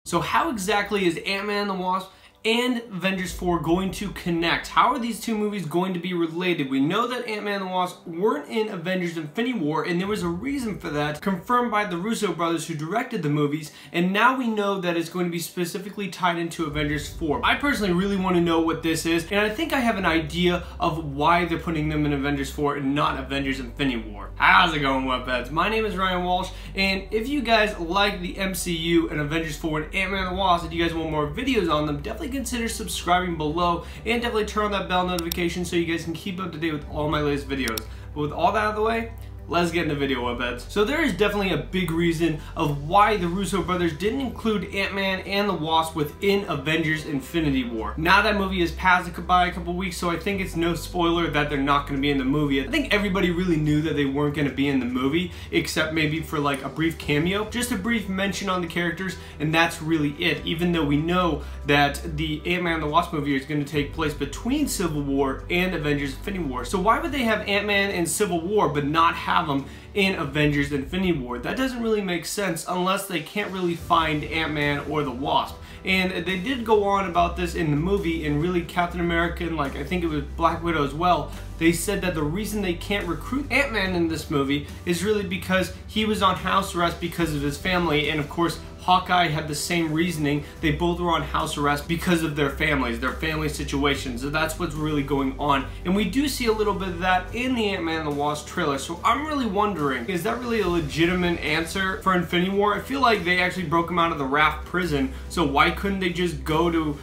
So how exactly is Ant-Man and the Wasp and Avengers 4 going to connect? How are these two movies going to be related? We know that Ant-Man and the Wasp weren't in Avengers Infinity War, and there was a reason for that, confirmed by the Russo brothers who directed the movies, and now we know that it's going to be specifically tied into Avengers 4. I personally really want to know what this is, and I think I have an idea of why they're putting them in Avengers 4 and not Avengers Infinity War. How's it going, Webheads? My name is Ryan Walsh, and if you guys like the MCU and Avengers 4 and Ant-Man and the Wasp, and you guys want more videos on them, definitely consider subscribing below and definitely turn on that bell notification so you guys can keep up to date with all my latest videos. But with all that out of the way, let's get into the video, Webheads. So there is definitely a big reason of why the Russo brothers didn't include Ant-Man and the Wasp within Avengers Infinity War. Now that movie has passed by a couple weeks, so I think it's no spoiler that they're not going to be in the movie. I think everybody really knew that they weren't going to be in the movie, except maybe for like a brief cameo, just a brief mention on the characters, and that's really it, even though we know that the Ant-Man and the Wasp movie is going to take place between Civil War and Avengers Infinity War. So why would they have Ant-Man in Civil War but not have them in Avengers Infinity War? That doesn't really make sense unless they can't really find Ant-Man or the Wasp. And they did go on about this in the movie, and really Captain America and I think it was Black Widow as well, they said that the reason they can't recruit Ant-Man in this movie is really because he was on house arrest because of his family, and of course Hawkeye had the same reasoning. They both were on house arrest because of their families, their family situations. So that's what's really going on. And we do see a little bit of that in the Ant-Man and the Wasp trailer. So I'm really wondering, is that really a legitimate answer for Infinity War? I feel like they actually broke them out of the Raft prison. So why couldn't they just go to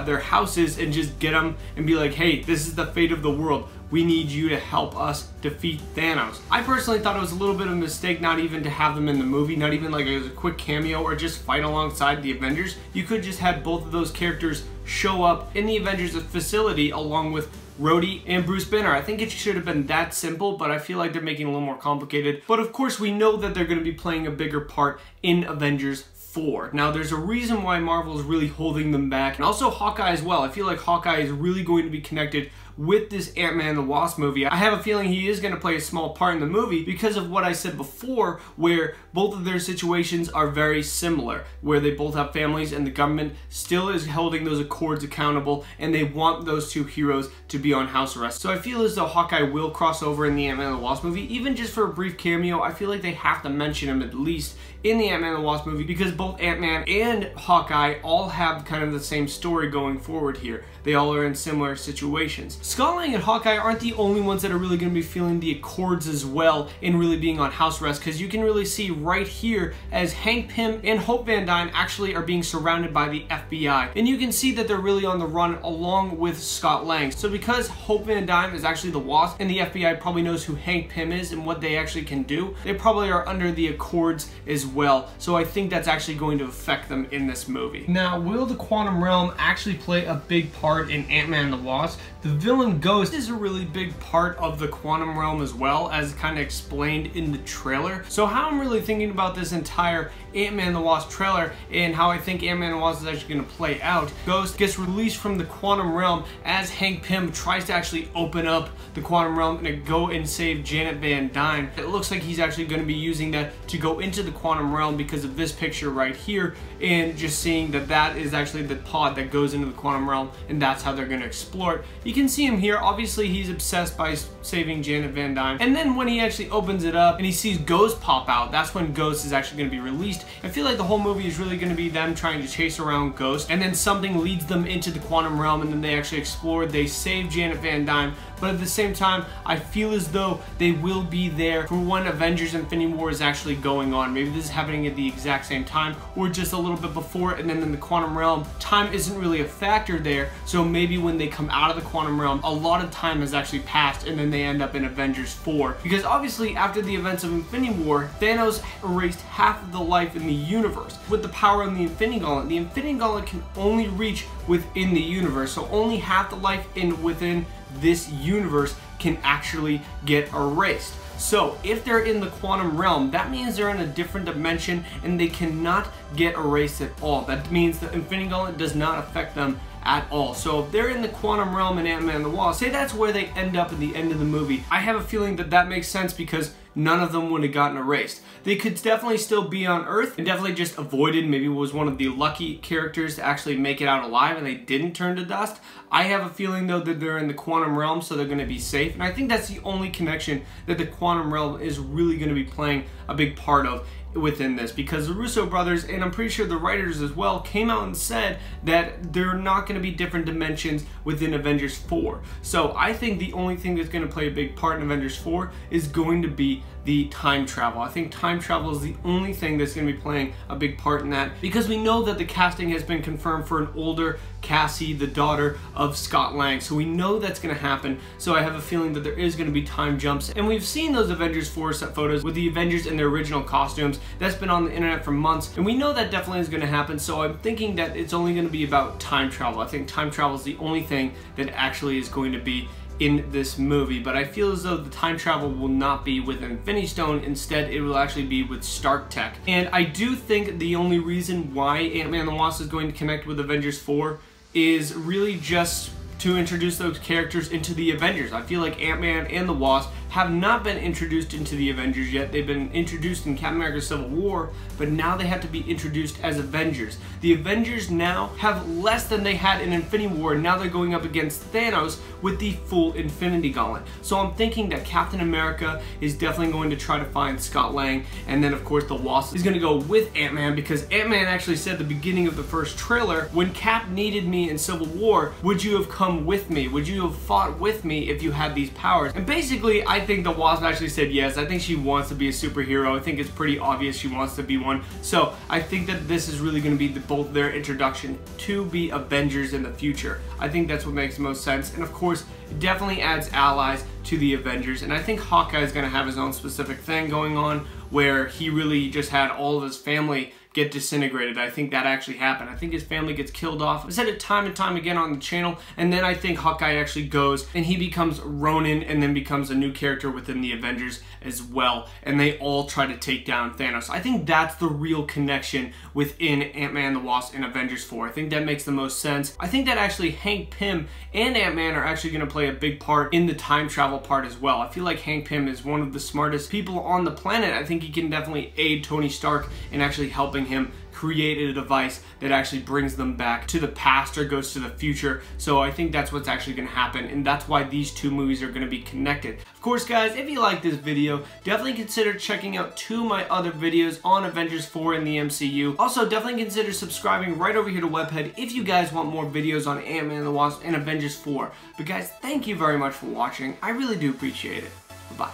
their houses and just get them and be like, hey, this is the fate of the world. We need you to help us defeat Thanos. I personally thought it was a little bit of a mistake not even to have them in the movie, not even like as a quick cameo or just fight alongside the Avengers. You could just have both of those characters show up in the Avengers facility along with Rhodey and Bruce Banner. I think it should have been that simple, but I feel like they're making it a little more complicated. But of course we know that they're going to be playing a bigger part in Avengers 4. Now there's a reason why Marvel is really holding them back, and also Hawkeye as well. I feel like Hawkeye is really going to be connected with this Ant-Man and the Wasp movie. I have a feeling he is going to play a small part in the movie because of what I said before, where both of their situations are very similar, where they both have families and the government still is holding those accords accountable, and they want those two heroes to be on house arrest. So I feel as though Hawkeye will cross over in the Ant-Man and the Wasp movie, even just for a brief cameo. I feel like they have to mention him at least in the Ant-Man and the Wasp movie because both Ant-Man and Hawkeye all have kind of the same story going forward here. They all are in similar situations. Scott Lang and Hawkeye aren't the only ones that are really going to be feeling the accords as well and really being on house arrest, because you can really see right here as Hank Pym and Hope Van Dyne actually are being surrounded by the FBI. And you can see that they're really on the run along with Scott Lang. So because Hope Van Dyne is actually the Wasp and the FBI probably knows who Hank Pym is and what they actually can do, they probably are under the accords as well. So I think that's actually going to affect them in this movie. Now, will the Quantum Realm actually play a big part in Ant-Man and the Wasp? The villain Ghost is a really big part of the Quantum Realm as well, as kind of explained in the trailer. So how I'm really thinking about this entire Ant-Man and the Wasp trailer and how I think Ant-Man and the Wasp is actually going to play out. Ghost gets released from the Quantum Realm as Hank Pym tries to actually open up the Quantum Realm and go and save Janet Van Dyne. It looks like he's actually going to be using that to go into the Quantum Realm because of this picture right here, and just seeing that that is actually the pod that goes into the Quantum Realm, and that's how they're going to explore it. You can see him here. Obviously he's obsessed by saving Janet Van Dyne, and then when he actually opens it up and he sees Ghost pop out, that's when Ghost is actually going to be released. I feel like the whole movie is really going to be them trying to chase around Ghost, and then something leads them into the Quantum Realm, and then they actually explore, they save Janet Van Dyne, but at the same time I feel as though they will be there for when Avengers Infinity War is actually going on. Maybe this is happening at the exact same time or just a little bit before, and then in the Quantum Realm time isn't really a factor there, so maybe when they come out of the Quantum Realm a lot of time has actually passed, and then they end up in Avengers 4, because obviously after the events of Infinity War, Thanos erased half of the life in the universe with the power of the Infinity Gauntlet. The Infinity Gauntlet can only reach within the universe, so only half the life within this universe can actually get erased. So if they're in the Quantum Realm, that means they're in a different dimension and they cannot get erased at all. That means the Infinity Gauntlet does not affect them at all. So if they're in the Quantum Realm and Ant-Man and the Wasp, say that's where they end up at the end of the movie, I have a feeling that that makes sense because none of them would have gotten erased. They could definitely still be on Earth and definitely just avoided, maybe was one of the lucky characters to actually make it out alive and they didn't turn to dust. I have a feeling though that they're in the quantum realm, so they're going to be safe, and I think that's the only connection that the quantum realm is really going to be playing a big part of within this, because the Russo brothers, and I'm pretty sure the writers as well, came out and said that there are not going to be different dimensions within Avengers 4. So I think the only thing that's going to play a big part in Avengers 4 is going to be the time travel. I think time travel is the only thing that's going to be playing a big part in that, because we know that the casting has been confirmed for an older Cassie, the daughter of Scott Lang, so we know that's going to happen. So I have a feeling that there is going to be time jumps, and we've seen those Avengers 4 set photos with the Avengers in their original costumes. That's been on the internet for months, and we know that definitely is going to happen, so I'm thinking that it's only going to be about time travel. I think time travel is the only thing that actually is going to be in this movie, but I feel as though the time travel will not be with Infinity Stone. Instead, it will actually be with Stark Tech. And I do think the only reason why Ant-Man and the Wasp is going to connect with Avengers 4 is really just to introduce those characters into the Avengers. I feel like Ant-Man and the Wasp have not been introduced into the Avengers yet. They've been introduced in Captain America Civil War, but now they have to be introduced as Avengers. The Avengers now have less than they had in Infinity War, and now they're going up against Thanos with the full Infinity Gauntlet. So I'm thinking that Captain America is definitely going to try to find Scott Lang, and then of course the Wasp is going to go with Ant-Man, because Ant-Man actually said at the beginning of the first trailer, when Cap needed me in Civil War, would you have come with me? Would you have fought with me if you had these powers? And basically, I think the Wasp actually said yes. I think she wants to be a superhero. I think it's pretty obvious she wants to be one. So I think that this is really going to be both their introduction to be Avengers in the future. I think that's what makes the most sense. And of course, it definitely adds allies to the Avengers. And I think Hawkeye is going to have his own specific thing going on, where he really just had all of his family get disintegrated. I think that actually happened. I think his family gets killed off. I said it time and time again on the channel, and then I think Hawkeye actually goes and he becomes Ronin and then becomes a new character within the Avengers as well, and they all try to take down Thanos. I think that's the real connection within Ant-Man the Wasp and Avengers 4. I think that makes the most sense. I think that actually Hank Pym and Ant-Man are actually going to play a big part in the time travel part as well. I feel like Hank Pym is one of the smartest people on the planet. I think he can definitely aid Tony Stark in actually helping him create a device that actually brings them back to the past or goes to the future. So I think that's what's actually going to happen, and that's why these two movies are going to be connected. Of course, guys, if you like this video, definitely consider checking out 2 of my other videos on Avengers 4 in the MCU. Also, definitely consider subscribing right over here to Webhead if you guys want more videos on Ant-Man and the Wasp and Avengers 4. But guys, thank you very much for watching. I really do appreciate it. Bye-bye.